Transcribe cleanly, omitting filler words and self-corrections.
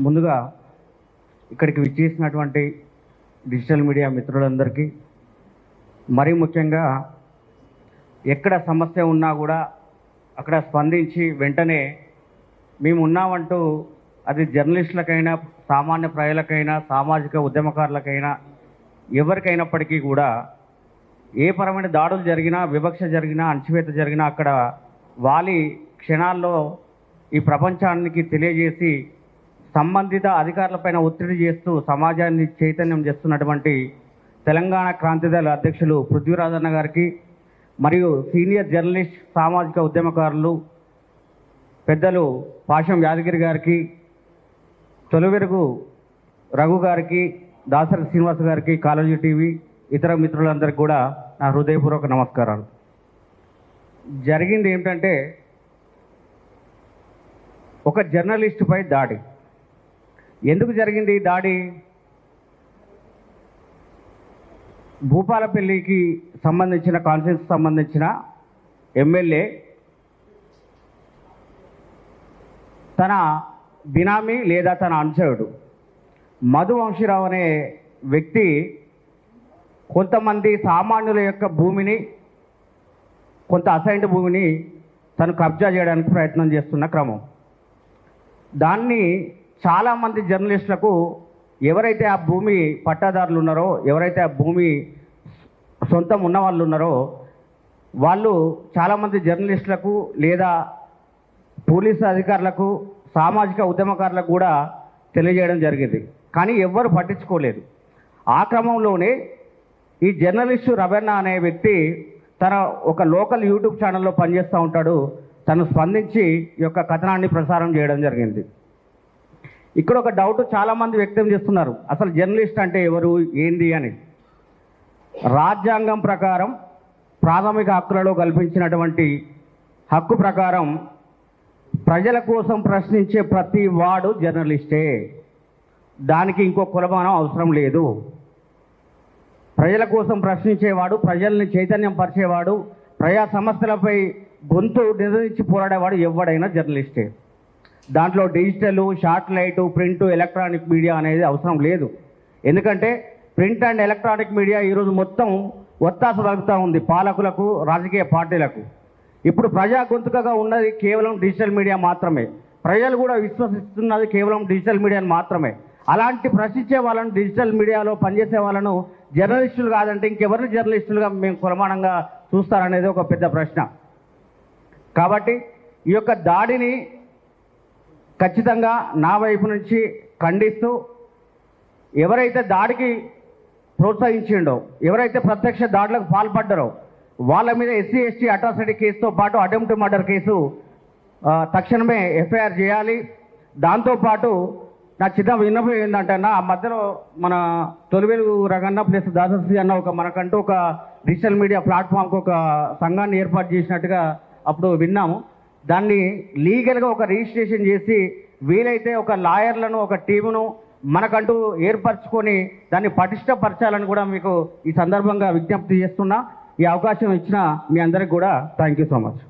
ముందుగా ఇక్కడికి విచ్చేసినటువంటి డిజిటల్ మీడియా మిత్రులందరికీ, మరీ ముఖ్యంగా ఎక్కడ సమస్య ఉన్నా కూడా అక్కడ స్పందించి వెంటనే మేము ఉన్నామంటూ, అది జర్నలిస్టులకైనా సామాన్య ప్రజలకైనా సామాజిక ఉద్యమకారులకైనా ఎవరికైనప్పటికీ కూడా ఏ పరమైన దాడులు జరిగినా, వివక్ష జరిగినా, అణచివేత జరిగినా అక్కడ వాలి క్షణాల్లో ఈ ప్రపంచానికి తెలియజేసి సంబంధిత అధికారులపైన ఒత్తిడి చేస్తూ సమాజాన్ని చైతన్యం చేస్తున్నటువంటి తెలంగాణ క్రాంతిదళ అధ్యక్షులు పృథ్వీరాజ్ అన్న గారికి, మరియు సీనియర్ జర్నలిస్ట్ సామాజిక ఉద్యమకారులు పెద్దలు పాశం యాదగిరి గారికి, తొలివెరుగు రఘు గారికి, దాసరి శ్రీనివాస్ గారికి, కాలేజీ టీవీ ఇతర మిత్రులందరికీ కూడా నా హృదయపూర్వక నమస్కారాలు. జరిగింది ఏమిటంటే, ఒక జర్నలిస్టుపై దాడి. ఎందుకు జరిగింది ఈ దాడి? భూపాలపల్లికి సంబంధించిన కాన్ఫరెన్స్ సంబంధించిన ఎమ్మెల్యే తన బినామీ లేదా తన అనుచరుడు మధు వంశీరావు అనే వ్యక్తి కొంతమంది సామాన్యుల యొక్క భూమిని, కొంత అసైన్డ్ భూమిని తను కబ్జా చేయడానికి ప్రయత్నం చేస్తున్న క్రమం. దాన్ని చాలామంది జర్నలిస్టులకు, ఎవరైతే ఆ భూమి పట్టాదారులు ఉన్నారో, ఎవరైతే ఆ భూమి సొంతం ఉన్న వాళ్ళు ఉన్నారో, వాళ్ళు చాలామంది జర్నలిస్టులకు లేదా పోలీసు అధికారులకు, సామాజిక ఉద్యమకారులకు కూడా తెలియజేయడం జరిగింది. కానీ ఎవ్వరు పట్టించుకోలేదు. ఆ క్రమంలోనే ఈ జర్నలిస్టు రవణ అనే వ్యక్తి తన ఒక లోకల్ యూట్యూబ్ ఛానల్లో పనిచేస్తూ ఉంటాడు. తను స్పందించి ఈ యొక్క కథనాన్ని ప్రసారం చేయడం జరిగింది. ఇక్కడ ఒక డౌట్ చాలామంది వ్యక్తం చేస్తున్నారు, అసలు జర్నలిస్ట్ అంటే ఎవరు, ఏంది అని. రాజ్యాంగం ప్రకారం ప్రాథమిక హక్కులలో కల్పించినటువంటి హక్కు ప్రకారం ప్రజల కోసం ప్రశ్నించే ప్రతి వాడు జర్నలిస్టే. దానికి ఇంకో కులమానం అవసరం లేదు. ప్రజల కోసం ప్రశ్నించేవాడు, ప్రజల్ని చైతన్యం పరిచేవాడు, ప్రజా సమస్యలపై గొంతు నిలదీసి పోరాడేవాడు ఎవడైనా జర్నలిస్టే. దాంట్లో digital, satellite, print, electronic media అనేది అవసరం లేదు. ఎందుకంటే ప్రింట్ అండ్ ఎలక్ట్రానిక్ మీడియా ఈరోజు మొత్తం ఒత్తాస తగ్గుతూ ఉంది పాలకులకు, రాజకీయ పార్టీలకు. ఇప్పుడు ప్రజా గొంతుకగా ఉన్నది కేవలం డిజిటల్ మీడియా మాత్రమే. ప్రజలు కూడా విశ్వసిస్తున్నది కేవలం డిజిటల్ మీడియాని మాత్రమే. అలాంటి ప్రశ్నించే వాళ్ళను, డిజిటల్ మీడియాలో పనిచేసే వాళ్ళను జర్నలిస్టులు కాదంటే ఇంకెవరిని జర్నలిస్టులుగా మేము కులమానంగా చూస్తారనేది ఒక పెద్ద ప్రశ్న. కాబట్టి ఈ యొక్క దాడిని ఖచ్చితంగా నా వైపు నుంచి ఖండిస్తూ, ఎవరైతే దాడికి ప్రోత్సహించిండో, ఎవరైతే ప్రత్యక్ష దాడులకు పాల్పడ్డారో వాళ్ళ మీద ఎస్సీ ఎస్టీ అట్రాసిటీ కేసుతో పాటు అటెంప్ట్ మర్డర్ కేసు తక్షణమే ఎఫ్ఐఆర్ చేయాలి. దాంతోపాటు నా చిన్న విన్నపం ఏంటంటే, ఆ మధ్యలో మన తొలివెలుగు రగన్న ప్లస్ దాసరి అన్న మనకంటూ ఒక డిజిటల్ మీడియా ప్లాట్ఫామ్కి ఒక సంఘాన్ని ఏర్పాటు చేసినట్టుగా అప్పుడు విన్నాము. దాన్ని లీగల్గా ఒక రిజిస్ట్రేషన్ చేసి, వీలైతే ఒక లాయర్లను, ఒక టీమును మనకంటూ ఏర్పరచుకొని దాన్ని పటిష్టపరచాలని కూడా మీకు ఈ సందర్భంగా విజ్ఞప్తి చేస్తున్నా. ఈ అవకాశం ఇచ్చిన మీ అందరికి కూడా థ్యాంక్ యూ సో మచ్.